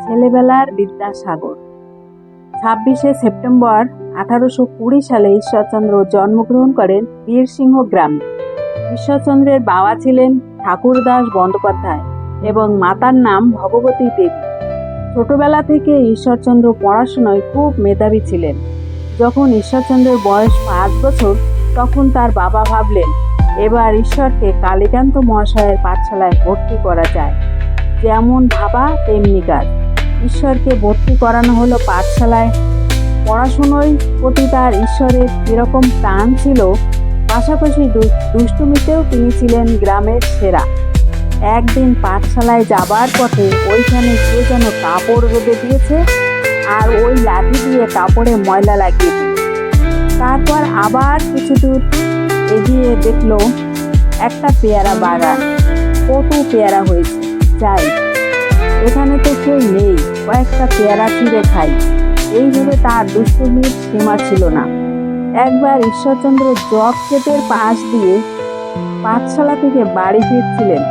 ছেলেবেলার Vidyasagar. 26শে September 1820 সালে ঈশ্বরচন্দ্র জন্মগ্রহণ করেন বীরসিংহ গ্রামে। ঈশ্বরচন্দ্রের বাবা ছিলেন ঠাকুরদাস বন্দ্যোপাধ্যায় এবং মাতার নাম ভগবতী দেবী। ছোটবেলা থেকে ঈশ্বরচন্দ্র পড়াশোনায় খুব মেধাবী ছিলেন। যখন ঈশ্বরচন্দ্রের বয়স 5 বছর, তখন তার বাবা ভাবলেন এবার ঈশ্বরকে কালীকান্ত মহাশয়ের পাঠশালায় ভর্তি করা যায়। যেমন ভাবা তেমনি কাজ। ঈশ্বরকে ভর্তি করানো হলো পাঠশালায়। পড়াশুনোর প্রতি তার ঈশ্বরের যেরকম টান ছিল, পাশাপাশি দুষ্টুমিতেও তিনি ছিলেন গ্রামের সেরা। একদিন পাঠশালায় যাবার পথে ওইখানে কে যেন কাপড় রোদে দিয়েছে, আর ওই লাঠি দিয়ে কাপড়ে ময়লা লাগিয়ে দিল। তারপর আবার কিছু দূর এগিয়ে দেখলো একটা পেয়ারা বাগান। কত পেয়ারা হয়েছে, যাই এখানে তো কেউ নেই, কয়েকটা পেয়ারা ছিঁড়ে খাই। এইভাবে তার দুষ্টুমির সীমা ছিল না। একবার ঈশ্বরচন্দ্র জব ক্ষেতের পাশ দিয়ে পাঠশালা থেকে বাড়ি ফিরছিলেন।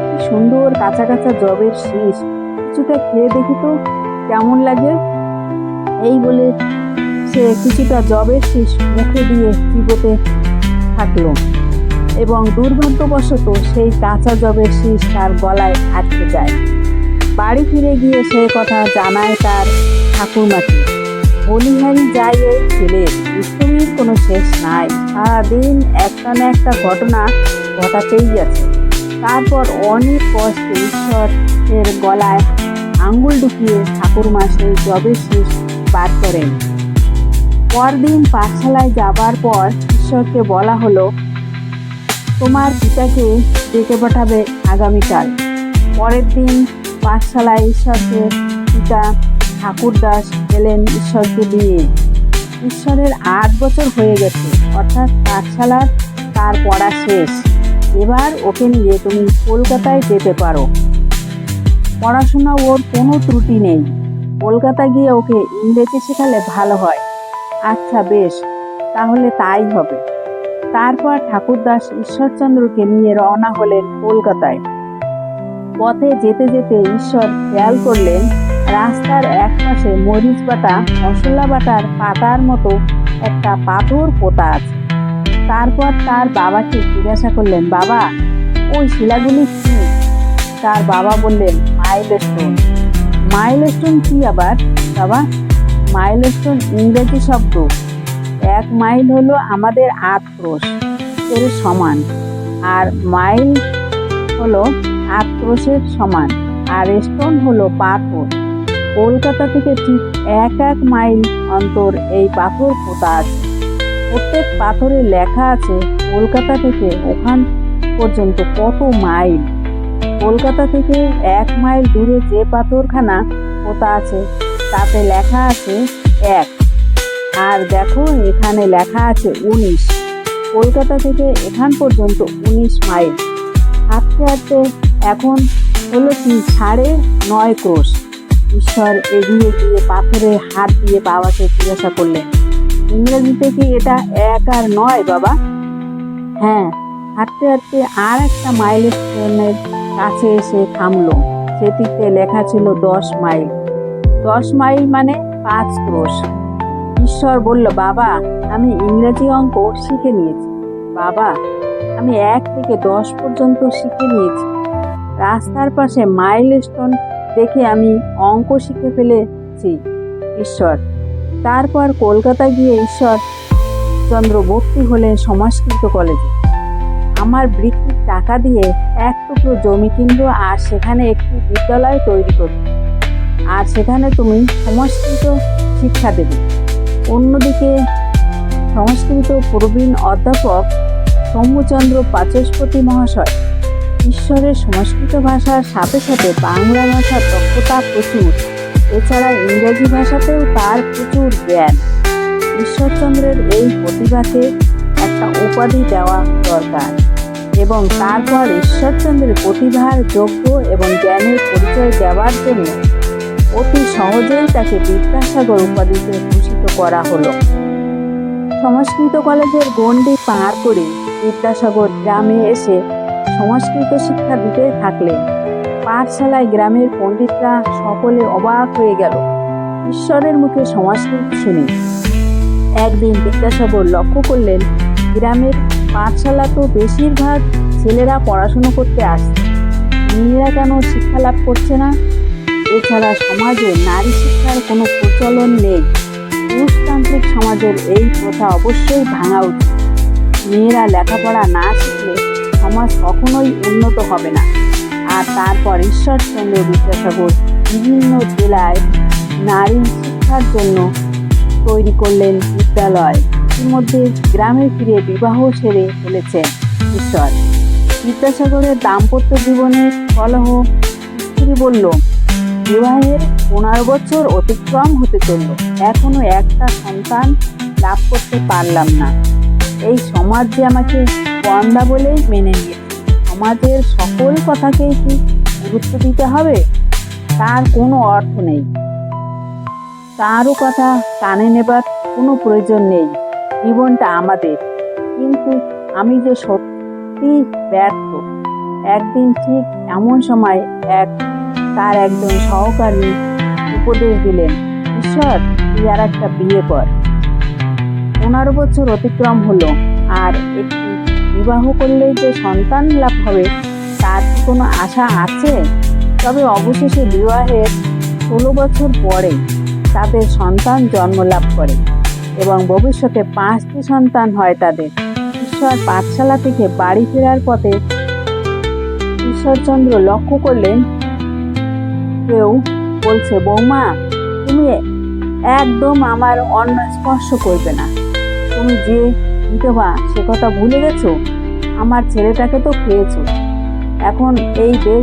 কি সুন্দর কাঁচা কাঁচা জবের শীষ, কিছুটা খেয়ে দেখি তো কেমন লাগে। এই বলে সে কিছুটা জবের শীষ মুখে দিয়ে চিবোতে থাকলো এবং দুর্ভাগ্যবশত সেই কাঁচা জবের শীষ তার গলায় আটকে যায়। বাড়ি ফিরে গিয়ে সেই কথা জানায় তার ঠাকুরমাকে। বলিহারি যায় এই ছেলের, দুষ্টুমির কোনো শেষ নাই, সারাদিন একটা না একটা ঘটনা ঘটাতেই গেছে। তারপর অনেক কষ্টে ঈশ্বরের গলায় আঙ্গুল ঢুকিয়ে ঠাকুরমা সেই জবের শীষ বার করেন। পরদিন পাঠশালায় যাবার পর ঈশ্বরকে বলা হলো, তোমার পিতাকে ডেকে পাঠাবে আগামীকাল। পরের দিন পাঠশালায় ঈশ্বরকে পিতা ঠাকুরদাস এলেন ঈশ্বরকে নিয়ে। ঈশ্বরের 8 বছর হয়ে গেছে, অর্থাৎ পাঠশালার তার পড়া শেষ। এবার ওকে নিয়ে তুমি কলকাতায় যেতে পারো। পড়াশোনা ওর কোনো ত্রুটি নেই, কলকাতা গিয়ে ওকে ইংরেজি শেখালে ভালো হয়। আচ্ছা বেশ, তাহলে তাই হবে। তারপর ঠাকুরদাস ঈশ্বরচন্দ্রকে নিয়ে রওনা হলেন কলকাতায়। পথে যেতে যেতে ঈশ্বর খেয়াল করলেন রাস্তার একপাশে মরিচ বাটা, মশলা বাটার পাতার মতো একটা পাথর পোতা আছে। তারপর তার বাবাকে জিজ্ঞাসা করলেন, বাবা ওই শিলাগুলি কি? তার বাবা বললেন, মাইলস্টোন। মাইলস্টোন কি আবার বাবা? মাইলস্টোন ইংরেজি শব্দ। 1 মাইল হলো আমাদের 8 ক্রোশ এর সমান, আর মাইল হলো 8 ক্রোশের সমান, আর স্টোন হলো পাথর। কলকাতা থেকে ঠিক 1 মাইল অন্তর এই পাথর পোতা আছে। প্রত্যেক পাথরে লেখা আছে কলকাতা থেকে ওখান পর্যন্ত কত মাইল। কলকাতা থেকে 1 মাইল দূরে যে পাথরখানা পোতা আছে তাতে লেখা আছে 1, আর দেখো এখানে লেখা আছে 19। কলকাতা থেকে এখান পর্যন্ত 19 মাইল। হাঁটতে হাঁটতে এখন হলো কি 9.5 ক্রোশ। ঈশ্বর এগিয়ে গিয়ে পাথরে হাত দিয়ে বাবাকে জিজ্ঞাসা করলেন, ইংরেজিতে কি এটা 1 আর 9 বাবা? হ্যাঁ। হাঁটতে হাঁটতে আর একটা মাইলস্টোনের কাছে এসে থামলো। সেটিতে লেখা ছিল 10 মাইল। 10 মাইল মানে 5 ক্রোশ। ঈশ্বর বলল, বাবা আমি ইংরেজি অঙ্ক শিখে নিয়েছি। বাবা আমি 1 থেকে 10 পর্যন্ত শিখে নিয়েছি। রাস্তার পাশে মাইলস্টোন দেখে আমি অঙ্ক শিখে ফেলেছি ঈশ্বর। তারপর কলকাতা গিয়ে ঈশ্বরচন্দ্র ভর্তি হলেন সংস্কৃত কলেজে। আমার বৃত্তির টাকা দিয়ে 1 টুকরো জমি কিনবো, আর সেখানে একটি বিদ্যালয় তৈরি করব, আর সেখানে তুমি সংস্কৃত শিক্ষা দেবে। অন্যদিকে সংস্কৃত প্রবীণ অধ্যাপক শম্ভুচন্দ্র বাচস্পতি মহাশয়। ঈশ্বরের সংস্কৃত ভাষার সাথে সাথে বাংলা ভাষার দক্ষতা প্রচুর, এছাড়া ইংরেজি ভাষাতেও তার প্রচুর জ্ঞান। ঈশ্বরচন্দ্রের এই প্রতিভাকে একটা উপাধি দেওয়া দরকার, এবং তারপর ঈশ্বরচন্দ্রের প্রতিভার যোগ্য এবং জ্ঞানের পরিচয় দেওয়ার জন্য অতি সহজেই তাকে বিদ্যাসাগর উপাধিতে ভূষিত করা হলো। সংস্কৃত কলেজের গণ্ডি পার করে বিদ্যাসাগর গ্রামে এসে সংস্কৃত শিক্ষা দিতে থাকলেন। পাঠশালায় গ্রামের পণ্ডিতরা সকলে অবাক হয়ে গেল ঈশ্বরের মুখে সংস্কৃত শুনে। একদিন বিদ্যাসাগর লক্ষ্য করলেন, গ্রামের পাঠশালা তো বেশিরভাগ ছেলেরা পড়াশুনো করতে আসছে, মেয়েরা কেন শিক্ষা লাভ করছে না? এছাড়া সমাজে নারী শিক্ষার কোনো প্রচলন নেই। পুরুষতান্ত্রিক সমাজের এই প্রথা অবশ্যই ভাঙা উচিত। মেয়েরা লেখাপড়া না শিখলে সমাজ কখনোই উন্নত হবে না। আর তারপর ঈশ্বরচন্দ্র বিদ্যাসাগর বিভিন্ন জেলায় নারী শিক্ষার জন্য তৈরি করলেন বিদ্যালয়। ইতিমধ্যে গ্রামে ফিরে বিবাহ সেরে ফেলেছেন ঈশ্বর। বিদ্যাসাগরের দাম্পত্য জীবনের কলহ। স্ত্রী বলল, বিবাহের 15 বছর অতিক্রম হতে চলল, এখনো একটা সন্তান লাভ করতে পারলাম না। এই সমাজ যে আমাকে বন্দা বলেই মেনে নিয়েছে। সমাজের সকল কথাকেই কি গুরুত্ব দিতে হবে? তার কোনো অর্থ নেই। কারও কথা কানে নেবার কোনো প্রয়োজন নেই। জীবনটা আমাদের। কিন্তু আমি যে সত্যি ব্যর্থ। একদিন ঠিক এমন সময় তার একজন সহকারী উপদেশ দিলেন, ঈশ্বর, তুই আর একটা বিয়ে কর। 15 বছর অতিক্রম হলো, আর একটি বিবাহ করলেই যে সন্তান লাভ হবে তার কি কোনো আশা আছে? তবে অবশেষে বিবাহের 16 বছর পরে তাদের সন্তান জন্ম লাভ করে এবং ভবিষ্যতে 5টি সন্তান হয় তাদের। ঈশ্বর পাঠশালা থেকে বাড়ি ফেরার পথে ঈশ্বরচন্দ্র লক্ষ্য করলেন, কেউ বলছে, বৌমা, তুমি একদম আমার অন্ন স্পর্শ করবে না। তুমি যে বিধবা সে কথা ভুলে গেছো? আমার ছেলেটাকে তো খেয়েছো। এখন এই বেশ